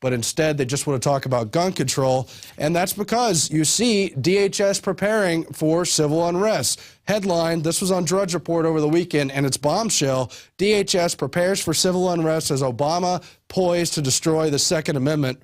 but instead they just want to talk about gun control. And that's because you see DHS preparing for civil unrest. Headline, this was on Drudge Report over the weekend, and it's bombshell. DHS prepares for civil unrest as Obama poised to destroy the Second Amendment.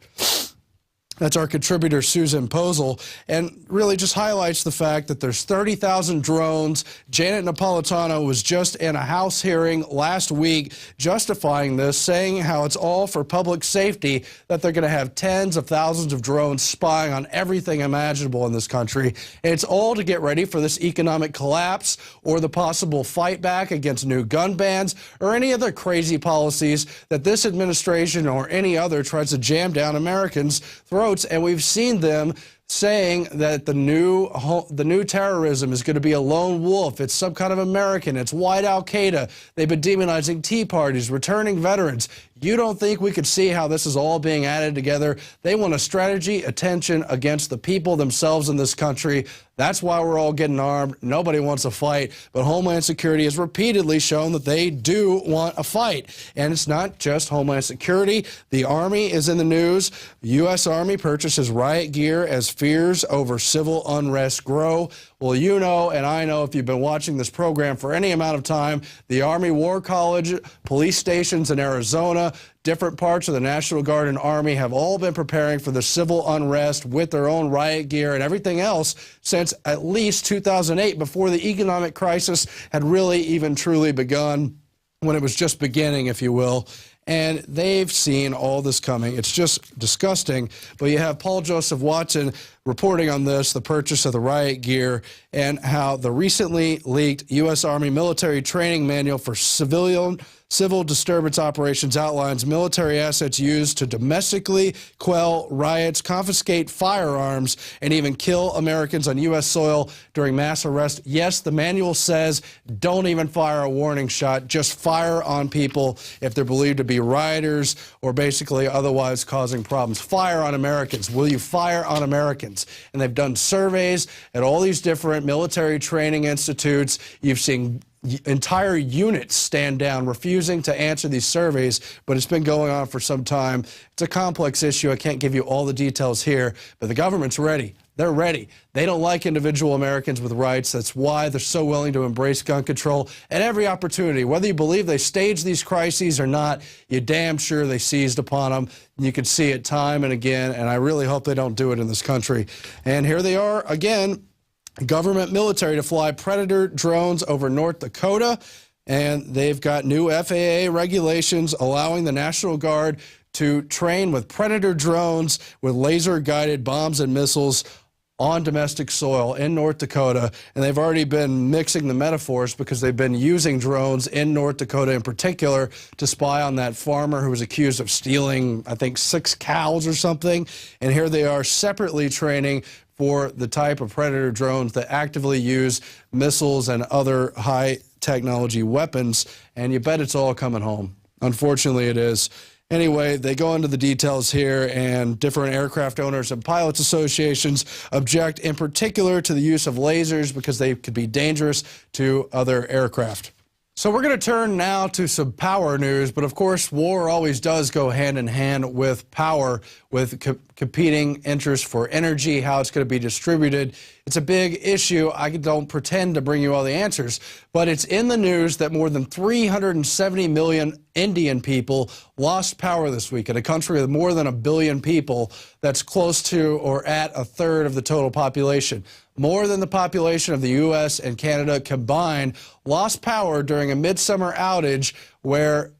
That's our contributor, Susan Posel, and really just highlights the fact that there's 30,000 drones. Janet Napolitano was just in a House hearing last week justifying this, saying how it's all for public safety, that they're going to have tens of thousands of drones spying on everything imaginable in this country. And it's all to get ready for this economic collapse or the possible fight back against new gun bans or any other crazy policies that this administration or any other tries to jam down Americans' throats. And we've seen them saying that the new terrorism is going to be a lone wolf. It's some kind of American. It's white Al-Qaeda. They've been demonizing Tea Parties, returning veterans. You don't think we could see how this is all being added together? They want a strategy, attention against the people themselves in this country. That's why we're all getting armed. Nobody wants a fight, but Homeland Security has repeatedly shown that they do want a fight. And it's not just Homeland Security. The Army is in the news. The U.S. Army purchases riot gear as fears over civil unrest grow. Well, you know, and I know if you've been watching this program for any amount of time, the Army War College, police stations in Arizona, different parts of the National Guard and Army have all been preparing for the civil unrest with their own riot gear and everything else since at least 2008, before the economic crisis had really even truly begun, when it was just beginning, if you will. And they've seen all this coming. It's just disgusting. But you have Paul Joseph Watson reporting on this, the purchase of the riot gear, and how the recently leaked U.S. Army military training manual for civil disturbance operations outlines military assets used to domestically quell riots, confiscate firearms, and even kill Americans on U.S. soil during mass arrest. Yes, the manual says don't even fire a warning shot, just fire on people if they're believed to be rioters or basically otherwise causing problems. Fire on Americans. Will you fire on Americans? And they've done surveys at all these different military training institutes. You've seen entire units stand down, refusing to answer these surveys, but it's been going on for some time. It's a complex issue. I can't give you all the details here, but the government's ready. They're ready. They don't like individual Americans with rights. That's why they're so willing to embrace gun control at every opportunity. Whether you believe they staged these crises or not, you're damn sure they seized upon them. You can see it time and again, and I really hope they don't do it in this country. And here they are again. Government military to fly Predator drones over North Dakota, and they've got new FAA regulations allowing the National Guard to train with Predator drones with laser-guided bombs and missiles on domestic soil in North Dakota. And they've already been mixing the metaphors because they've been using drones in North Dakota in particular to spy on that farmer who was accused of stealing, I think, 6 cows or something. And here they are separately training for the type of Predator drones that actively use missiles and other high technology weapons. And you bet it's all coming home. Unfortunately, it is. Anyway, they go into the details here, and different aircraft owners and pilots associations object in particular to the use of lasers because they could be dangerous to other aircraft. So we're going to turn now to some power news, but of course war always does go hand in hand with power, with competing interests for energy, how it's going to be distributed. It's a big issue. I don't pretend to bring you all the answers, but it's in the news that more than 370 million Indian people lost power this week in a country with more than 1 billion people. That's close to or at 1/3 of the total population. More than the population of the U.S. and Canada combined lost power during a midsummer outage where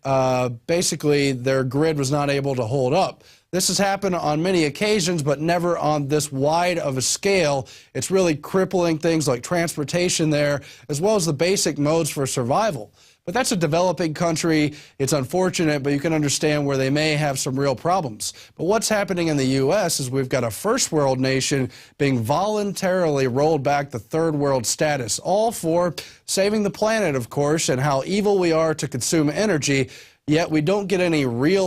basically their grid was not able to hold up. This has happened on many occasions, but never on this wide of a scale. It's really crippling things like transportation there, as well as the basic modes for survival. But that's a developing country. It's unfortunate, but you can understand where they may have some real problems. But what's happening in the U.S. is we've got a first world nation being voluntarily rolled back to third world status, all for saving the planet, of course, and how evil we are to consume energy. yet we don't get any real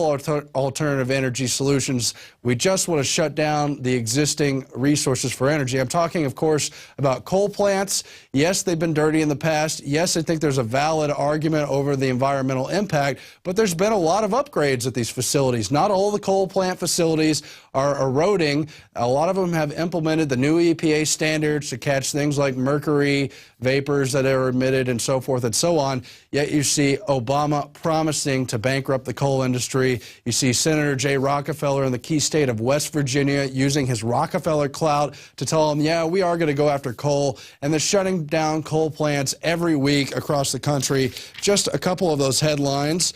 alternative energy solutions. We just want to shut down the existing resources for energy. I'm talking, of course, about coal plants. Yes, they've been dirty in the past. Yes, I think there's a valid argument over the environmental impact, but there's been a lot of upgrades at these facilities. Not all the coal plant facilities are eroding. A lot of them have implemented the new EPA standards to catch things like mercury vapors that are emitted and so forth and so on. Yet you see Obama promising to bankrupt the coal industry. You see Senator Jay Rockefeller in the key state of West Virginia using his Rockefeller clout to tell them, yeah, we are going to go after coal. And they're shutting down coal plants every week across the country. Just a couple of those headlines.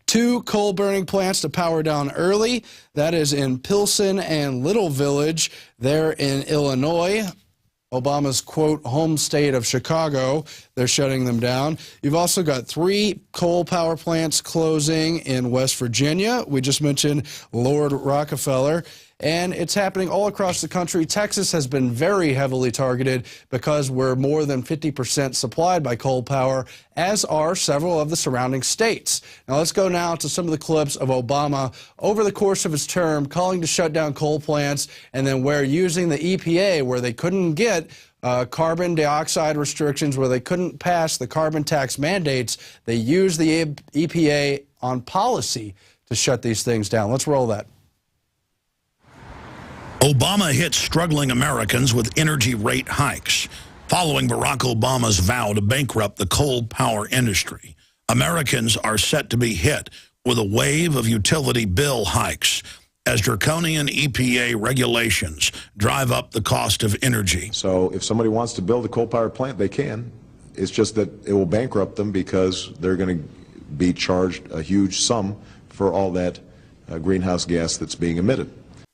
2 coal-burning plants to power down early. That is in Pilsen and Little Village there in Illinois. Obama's, quote, home state of Chicago. They're shutting them down. You've also got 3 coal power plants closing in West Virginia. We just mentioned Lord Rockefeller. And it's happening all across the country. Texas has been very heavily targeted because we're more than 50% supplied by coal power, as are several of the surrounding states. Now let's go now to some of the clips of Obama over the course of his term calling to shut down coal plants, and then where using the EPA, where they couldn't get carbon dioxide restrictions, where they couldn't pass the carbon tax mandates, they used the EPA on policy to shut these things down. Let's roll that. Obama hit struggling Americans with energy rate hikes. Following Barack Obama's vow to bankrupt the coal power industry, Americans are set to be hit with a wave of utility bill hikes as draconian EPA regulations drive up the cost of energy. So if somebody wants to build a coal-powered plant, they can. It's just that it will bankrupt them because they're going to be charged a huge sum for all that greenhouse gas that's being emitted.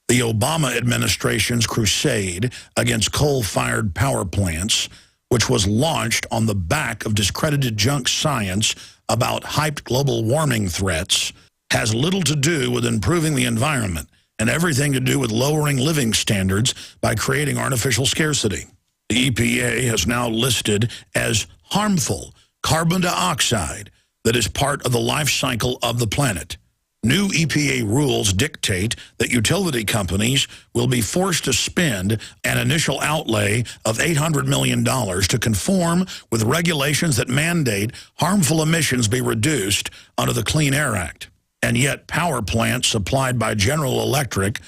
The Obama administration's crusade against coal-fired power plants, which was launched on the back of discredited junk science about hyped global warming threats, has little to do with improving the environment and everything to do with lowering living standards by creating artificial scarcity. The EPA has now listed as harmful carbon dioxide that is part of the life cycle of the planet. New EPA rules dictate that utility companies will be forced to spend an initial outlay of $800 million to conform with regulations that mandate harmful emissions be reduced under the Clean Air Act. And yet power plants supplied by General Electric,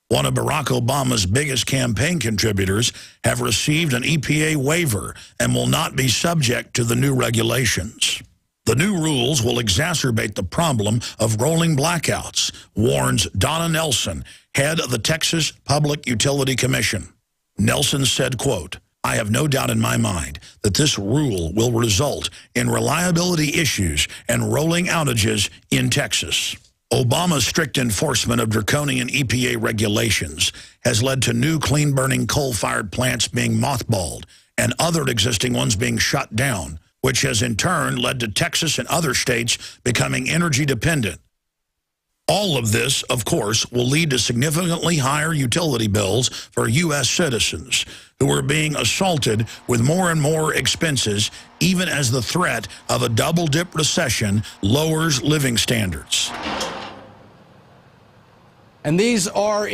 one of Barack Obama's biggest campaign contributors, have received an EPA waiver and will not be subject to the new regulations. The new rules will exacerbate the problem of rolling blackouts, warns Donna Nelson, head of the Texas Public Utility Commission. Nelson said, quote, "I have no doubt in my mind that this rule will result in reliability issues and rolling outages in Texas." Obama's strict enforcement of draconian EPA regulations has led to new clean-burning coal-fired plants being mothballed and other existing ones being shut down, which has in turn led to Texas and other states becoming energy dependent. All of this, of course, will lead to significantly higher utility bills for U.S. citizens who are being assaulted with more and more expenses, even as the threat of a double-dip recession lowers living standards. And these are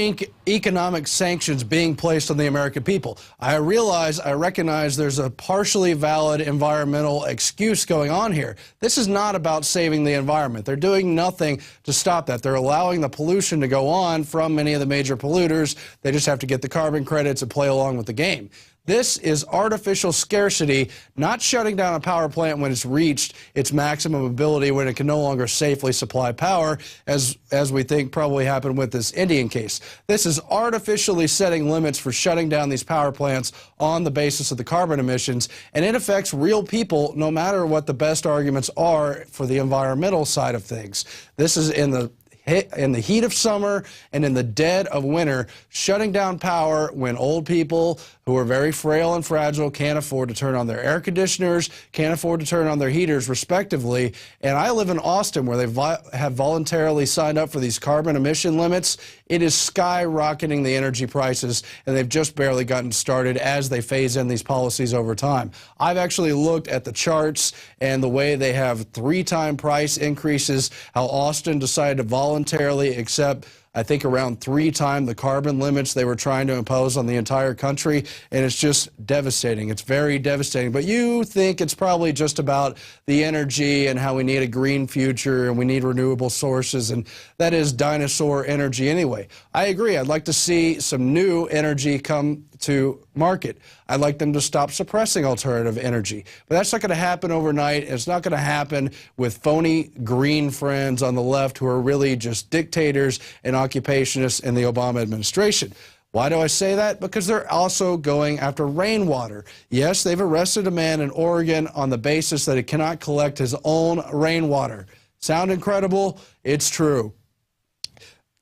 economic sanctions being placed on the American people. I recognize there's a partially valid environmental excuse going on here. This is not about saving the environment. They're doing nothing to stop that. They're allowing the pollution to go on from many of the major polluters. They just have to get the carbon credits and play along with the game. This is artificial scarcity, not shutting down a power plant when it's reached its maximum ability, when it can no longer safely supply power, as we think probably happened with this Indian case. This is artificially setting limits for shutting down these power plants on the basis of the carbon emissions, and it affects real people no matter what the best arguments are for the environmental side of things. This is in the in the heat of summer and in the dead of winter, shutting down power when old people who are very frail and fragile can't afford to turn on their air conditioners, can't afford to turn on their heaters, respectively. And I live in Austin, where they have voluntarily signed up for these carbon emission limits. It is skyrocketing the energy prices, and they've just barely gotten started as they phase in these policies over time. I've actually looked at the charts and the way they have 3-time price increases, how Austin decided to voluntarily accept, I think, around 3 times the carbon limits they were trying to impose on the entire country, and it's just devastating. It's very devastating. But you think it's probably just about the energy and how we need a green future and we need renewable sources, and that is dinosaur energy anyway. I agree. I'd like to see some new energy come to market. I'd like them to stop suppressing alternative energy. But that's not going to happen overnight. It's not going to happen with phony green friends on the left who are really just dictators and occupationists in the Obama administration. Why do I say that? Because they're also going after rainwater. Yes, they've arrested a man in Oregon on the basis that he cannot collect his own rainwater. Sound incredible? It's true.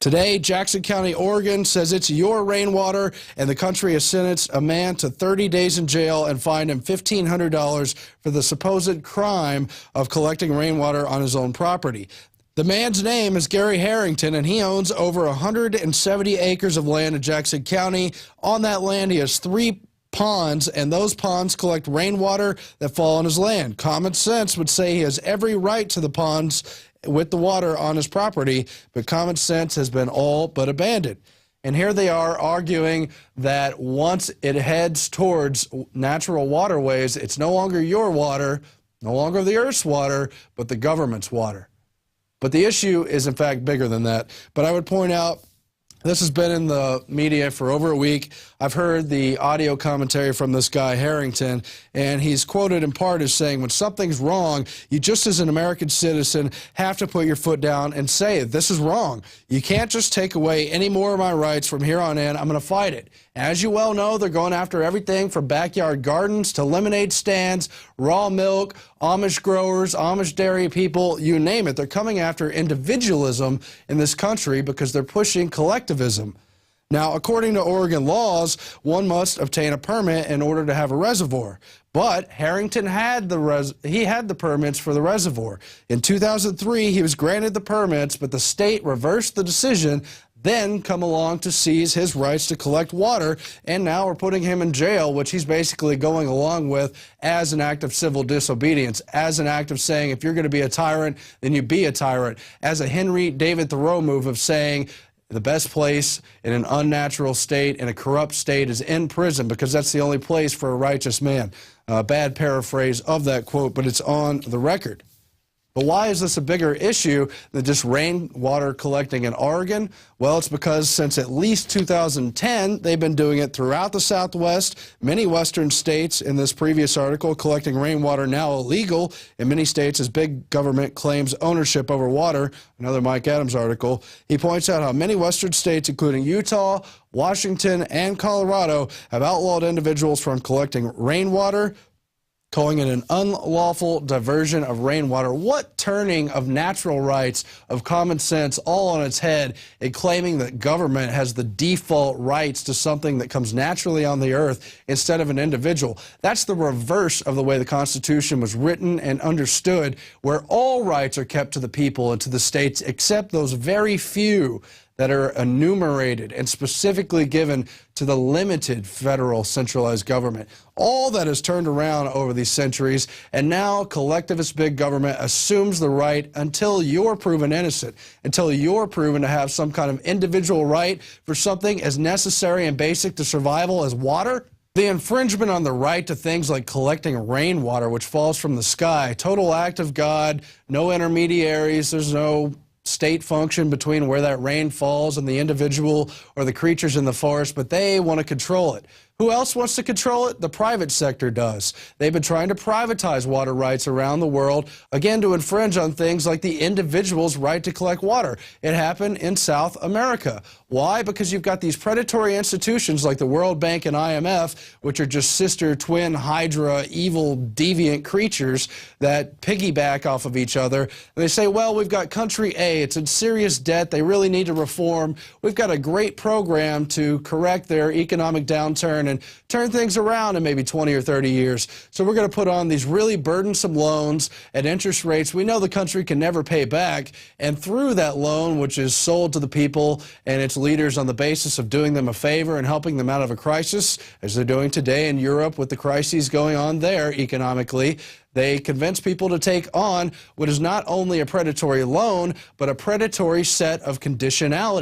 Today, Jackson County, Oregon says it's your rainwater, and the country has sentenced a man to 30 days in jail and fined him $1,500 for the supposed crime of collecting rainwater on his own property. The man's name is Gary Harrington, and he owns over 170 acres of land in Jackson County. On that land, he has 3 ponds, and those ponds collect rainwater that fall on his land. Common sense would say he has every right to the ponds with the water on his property, but common sense has been all but abandoned. And here they are arguing that once it heads towards natural waterways, it's no longer your water, no longer the Earth's water, but the government's water. But the issue is, in fact, bigger than that. But I would point out, this has been in the media for over a week. I've heard the audio commentary from this guy, Harrington, and he's quoted in part as saying, when something's wrong, you just as an American citizen have to put your foot down and say, this is wrong. You can't just take away any more of my rights from here on in. I'm going to fight it. As you well know, they're going after everything from backyard gardens to lemonade stands, raw milk, Amish growers, Amish dairy people, you name it. They're coming after individualism in this country because they're pushing collectivism. Now, according to Oregon laws, one must obtain a permit in order to have a reservoir. But Harrington had the permits for the reservoir. In 2003, he was granted the permits, but the state reversed the decision, then come along to seize his rights to collect water, and now we're putting him in jail, which he's basically going along with as an act of civil disobedience, as an act of saying, if you're going to be a tyrant, then you be a tyrant, as a Henry David Thoreau move of saying, the best place in an unnatural state, in a corrupt state, is in prison, because that's the only place for a righteous man. Bad paraphrase of that quote, but it's on the record. But why is this a bigger issue than just rainwater collecting in Oregon? Well, it's because since at least 2010, they've been doing it throughout the Southwest. Many western states in this previous article, collecting rainwater now illegal in many states as big government claims ownership over water. Another Mike Adams article. He points out how many western states, including Utah, Washington, and Colorado, have outlawed individuals from collecting rainwater, calling it an unlawful diversion of rainwater. What turning of natural rights, of common sense, all on its head, and claiming that government has the default rights to something that comes naturally on the earth instead of an individual. That's the reverse of the way the Constitution was written and understood, where all rights are kept to the people and to the states, except those very few that are enumerated and specifically given to the limited federal centralized government. All that has turned around over these centuries, and now collectivist big government assumes the right until you're proven innocent, until you're proven to have some kind of individual right for something as necessary and basic to survival as water. The infringement on the right to things like collecting rainwater, which falls from the sky, total act of God, no intermediaries, there's no state function between where that rain falls and the individual or the creatures in the forest, but they want to control it. Who else wants to control it? The private sector does. They've been trying to privatize water rights around the world, again, to infringe on things like the individual's right to collect water. It happened in South America. Why? Because you've got these predatory institutions like the World Bank and IMF, which are just sister, twin, hydra, evil, deviant creatures that piggyback off of each other. And they say, well, we've got country A, it's in serious debt, they really need to reform. We've got a great program to correct their economic downturn and turn things around in maybe 20 or 30 years. So we're going to put on these really burdensome loans at interest rates we know the country can never pay back. And through that loan, which is sold to the people and its leaders on the basis of doing them a favor and helping them out of a crisis, as they're doing today in Europe with the crises going on there economically, they convince people to take on what is not only a predatory loan, but a predatory set of conditionality.